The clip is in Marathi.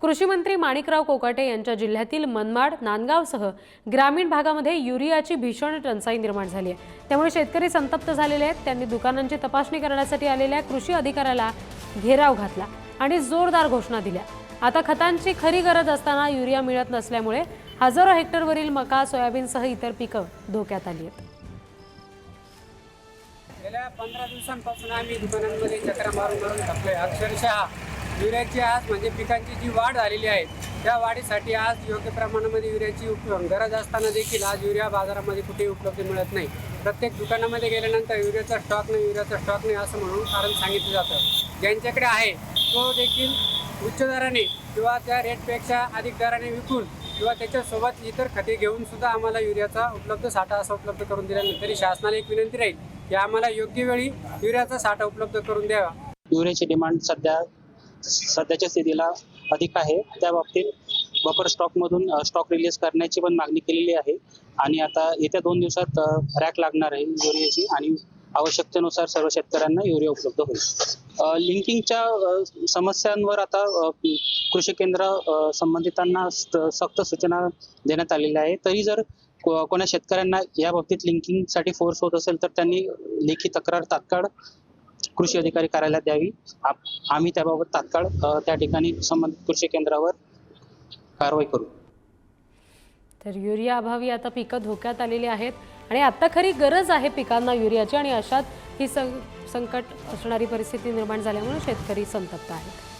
कृषी मंत्री माणिकराव कोकाटे यांच्या जिल्ह्यातील मनमाड, नांदगावसह ग्रामीण भागामध्ये युरियाची भीषण टंचाई निर्माण झाली आहे। त्यामुळे शेतकरी संतप्त झालेले आहेत। त्यांनी दुकानांची तपासणी करण्यासाठी आलेल्या कृषी अधिकाऱ्याला घेराव घातला आणि जोरदार घोषणा दिल्या। आता खतांची खरी गरज असताना युरिया मिळत नसल्यामुळे हजारो हेक्टरवरील मका, सोयाबीनसह इतर पिकं धोक्यात आली आहेत। गेल्या 15 दिवसांपासून आम्ही दुकानांमध्ये चक्रा मारून थकलोय। अक्षरशः युरियाची आज म्हणजे पिकांची जी वाढ झालेली आहे त्या वाढीसाठी आज योग्य प्रमाणामध्ये युरियाची गरज असताना देखील आज युरिया बाजारामध्ये कुठेही उपलब्ध मिळत नाही। प्रत्येक दुकानामध्ये गेल्यानंतर युरियाचा स्टॉक नाही असं म्हणून कारण सांगितलं जातं। ज्यांच्याकडे आहे तो देखील उच्च दराने किंवा त्या रेटपेक्षा अधिक दराने विकून किंवा त्याच्यासोबत इतर खते घेऊन सुद्धा आम्हाला युरियाचा उपलब्ध साठा असा उपलब्ध करून दिल्यानंतर तरी शासनाला एक विनंती राहील की आम्हाला योग्य वेळी युरियाचा साठा उपलब्ध करून द्यावा। युरियाची डिमांड सध्याच्या स्थितीला अधिक आहे। त्या बाबतीत बफर स्टॉकमधून स्टॉक रिलीज करण्याची पण मागणी केलेली आहे आणि आता येत्या 2 दिवसात रॅक लागणार आहे युरियाची आणि आवश्यकतेनुसार सर्व शेतकऱ्यांना युरिया उपलब्ध होईल। लिंकिंगच्या समस्यांवर आता कृषी केंद्र संबंधितांना सक्त सूचना देण्यात आलेल्या आहे। तरी जर कोणा शेतकऱ्यांना या बाबतीत लिंकिंगसाठी फोर्स होत असेल तर त्यांनी लेखी तक्रार तात्काळ कृषी अधिकारी कार्यालयात द्यावी। आम्ही त्याबाबत तात्काळ त्या ठिकाणी संबंधित कृषी केंद्रावर कारवाई करू। तर युरिया अभावी आता पिकं धोक्यात आलेली आहेत आणि आता खरी गरज आहे पिकांना युरियाची आणि अशात ही संकट असणारी परिस्थिती निर्माण झाल्यामुळे शेतकरी संतप्त आहेत।